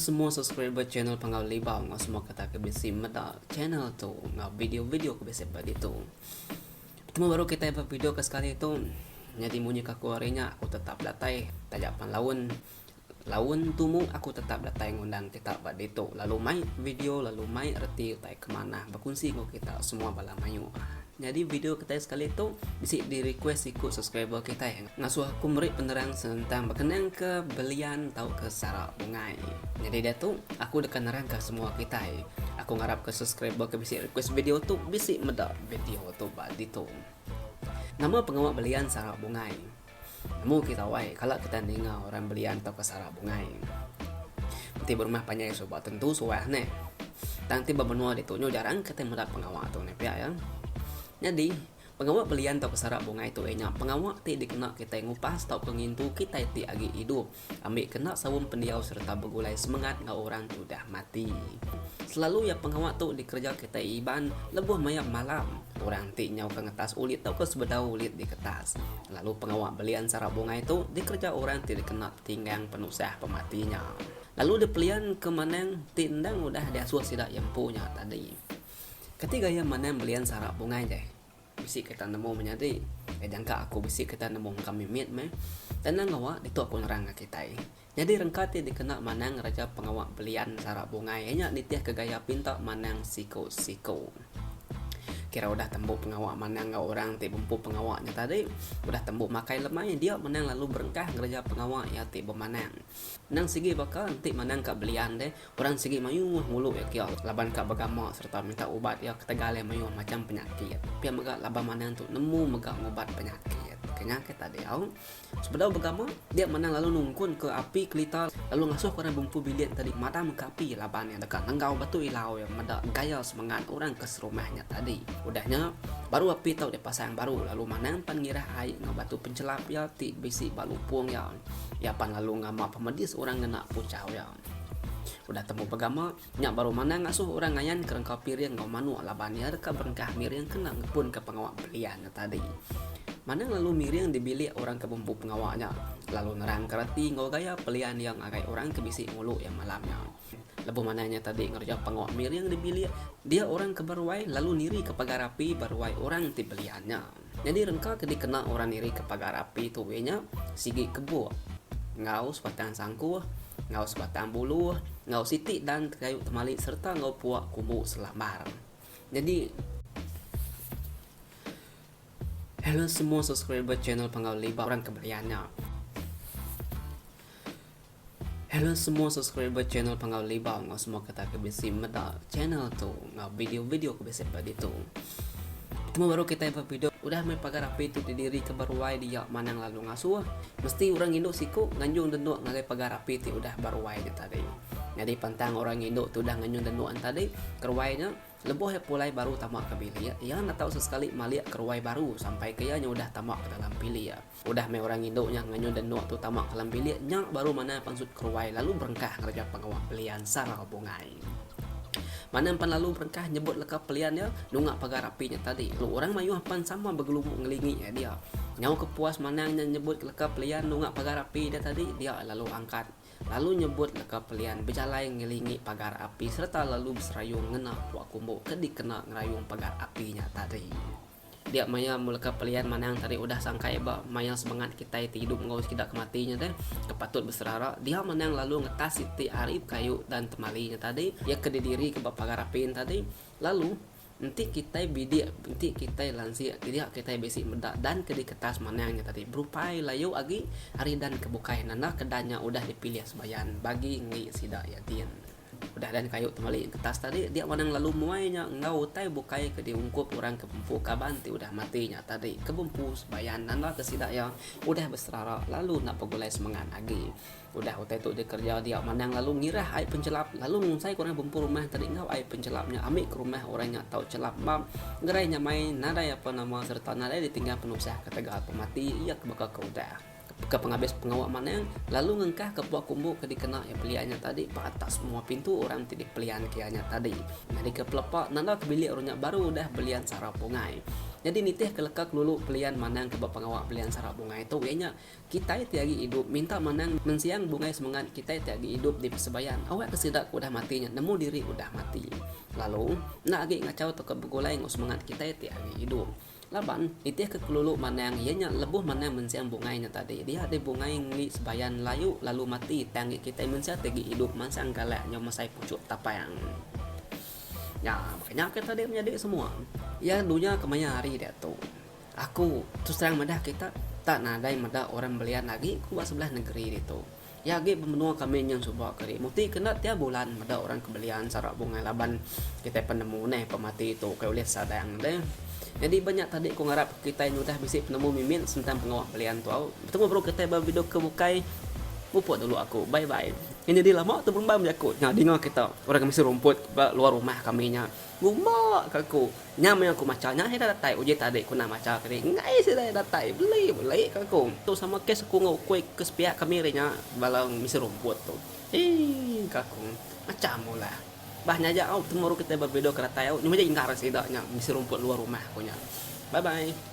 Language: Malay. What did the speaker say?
semua subscriber channel Pengau Libau ngau semua kata ke bisi meda channel tu ngau video-video ke bisi pada itu. Pertama baru kita buat video ke sekali itu. Jadi munyi kaku harinya aku tetap datai tajapan lawan tumu aku tetap datai ngundang kita pada itu. Lalu mai video lalu mai reti utai kemana berkongsi ngau kita semua bala mayu. Jadi video kita sekali itu bisa di request ikut subscriber kita yang ngasuh aku beri penerang tentang berkenaan ke belian atau ke syarat bungai. Jadi dia tu aku dekat nerang ke semua kita. Aku ngarap ke subscriber ke bisa request video tu bisa meda video tu badi tu. Nama pengawal belian syarat bungai. Namu kita wai kalau kita dengar orang belian atau ke syarat bungai. Nanti berumah panjang sobat tentu suah ne. Tanti bebenua ditunjuk jarang kita meda pengawal tu ne pia ya. Jadi, pengawak belian atau kesarak bunga itu enyak. Pengawak ti dikena kita ngupas atau pengintu kita ti agi hidup. Ambil kena sawum pendiau serta bergulai semangat ngau orang tu dah mati. Selalu ya pengawak tu dikerja kita iban lebuh mayap malam. Orang ti nyau ke ngetas ulit atau ke sebedau ulit di kertas. Lalu pengawak belian sarak bunga itu dikerja orang ti dikena tinggang penusah pematinya. Lalu dipelian ke manang tindang udah diasuh sidak yang punya tadi. Ketika yang mana belian sarak bunga je, bisi kita nemu menyadi, jangka aku bisi kita nemu kami mit me, dan ngawa itu aku nerang kita. Jadi rengkati dikena manang raja pengawak belian sarak bunga, nya nitiah kegaya pinta manang siko. Kira udah tembuk pengawak manang ngau orang ti bumpu pengawaknya tadi udah tembuk makai lemai dia menang lalu berengkah gereja pengawak ya ti bemanang nang sigi bakal nanti manang ka belian deh orang sigi mayu mulu ya kia laban ka bagama serta minta ubat ya ketegale mayu macam penyakit pia mega laban manang tu nemu mega ngobat penyakit penyakit tadi au sebedau bagama dia menang lalu nungkun ke api kelita lalu ngasuh ke bumpu bilik tadi madam ke api laban yang dekat nenggau batu ilau yang mada gaya semangat orang ke rumahnya tadi udahnya baru api tau dia pasang baru lalu manang pan ngira air ngau batu pencelap ya ti bisi balupung ya pan lalu ngama pemedis orang ngena pucau ya udah temu bagama nyak baru mana ngasuh orang ngayan kerengkau piring ngau manu laban ya dekat berengkah miring kena ngepun ke pengawak belian tadi mana lalu miring dibilik orang ke bumbu pengawaknya lalu nerang kereti ngau gaya pelian yang agai orang ke bisi ngulu yang malamnya lebu mananya tadi ngerja pengawak miring dibilik dia orang ke berwai lalu niri ke pagar api berwai orang ti beliannya jadi rengka kedi kena orang niri ke pagar api tu wenya sigi kebu ngau sebatang sangku ngau sebatang bulu ngau siti dan kayu temali serta ngau puak kubu selamar jadi halo semua subscriber channel Pengau Libau orang kebeliannya. Halo semua subscriber channel Pengau Libau ngau semua kata ke bisi meda channel tu ngau video-video ke bisi pada itu. Temu baru kita buat video udah main pagar api itu didiri ke berwai dia manang lalu ngasuh mesti orang Indo siku nganjung denduk ngagai pagar api itu udah berwai dia tadi. Jadi pantang orang Indo tu dah nganjung dendukan tadi kerwainya lebuh pulai baru tamak ke bilik ya nak tahu sesekali maliak kerwai baru sampai kayaknya udah tamak ke dalam bilik ya udah me orang Indo yang nganyu dan nuak tu tamak ke dalam bilik nyak baru mana pangsud kerwai lalu berengkah kerja pengawak belian sarau bungai mana pan lalu berengkah nyebut leka pelian ya nungak pagar apinya tadi lu orang mayu pan sama bergelumuk ngelingi ya dia nyau kepuas manangnya nyebut leka pelian nungak pagar api dia tadi dia lalu angkat lalu nyebut leka pelian berjalai ngelingi pagar api serta lalu berserayung ngena puak kumbu kedi kena ngerayung pagar apinya tadi dia maya mulaka pelian manang tadi udah sangkai ba maya semangat kita hidup ngau tidak kematinya teh kepatut berserara dia manang lalu ngetas siti arif kayu dan temalinya tadi ya kediri ke pagar api tadi lalu nanti kita bidik nanti kita lansia tidak kita besi medak dan ke di kertas manangnya tadi berupai layu agi hari dan kebukai nana kedanya udah dipilih sebayan bagi ngi sida ya din udah dan kayu temali kertas tadi dia manang lalu muainya ngau tai bukai ke diungkup orang ke bumpu kabanti udah matinya tadi ke bumpu sebayan nana ke sida ya udah berserara lalu nak pegulai semangat lagi udah utai tu dikerja dia manang lalu ngirah air pencelap lalu ngusai kurang bumpu rumah tadi ngau air pencelapnya ambil ke rumah orangnya tahu celap bam gerainya main nada apa nama serta nada ditinggal penusah ketegal pemati ia kebaka ke udah ke penghabis pengawak manang lalu ngengkah ke puak kumbu ke dikena ya peliannya tadi pak atas semua pintu orang tidik pelian kianya tadi jadi ke pelepak nanda ke bilik orangnya baru udah belian sarap pungai Jadi nitih kelekak lulu pelian manang ke pengawak pelian sarap bunga itu ianya kita tiagi hidup minta manang mensiang bunga semangat kita tiagi hidup di persebayan awak kesidak udah matinya nemu diri udah mati lalu nak agi ngacau to ke begulai ngos semangat kita tiagi hidup laban itih ke kelulu manang ianya lebuh manang mensiang bungainya tadi dia ada bungai ngi sebayan layu lalu mati tangi kita mensiang tiagi hidup mansang galak nyomasai pucuk tapayang. Ya, makanya kita dia menjadi semua. Ya, dunia kemana hari dia tuh. Aku terus terang madah kita tak nadai madah orang belian lagi kuat sebelah negeri itu. Ya, ge pemenua kami yang coba keri. Muti kena tiap bulan madah orang kebelian sarak bunga laban kita penemu nih pemati itu kau lihat sadang deh. Jadi banyak tadi aku ngarap kita yang udah bisa penemu mimin tentang pengawal belian tuh. Bertemu bro kita video kebukai. Pupuk dulu aku. Bye bye. Ini dia lama tu berubah menjakut. Nah, dengar kita orang kami rumput luar rumah kami nya. Gumak kaku. Nyam yang aku macanya he datai uji tadi aku nak maca kari. Ngai sih datai beli kaku. Tu sama kes aku ngau ke sepihak kami nya balang misi rumput tu. Kaku. Macam mula. Bahnya aja au temu kita bervideo keratai au. Nyuma je ingkar sidaknya misi rumput luar rumah aku nya. Bye bye.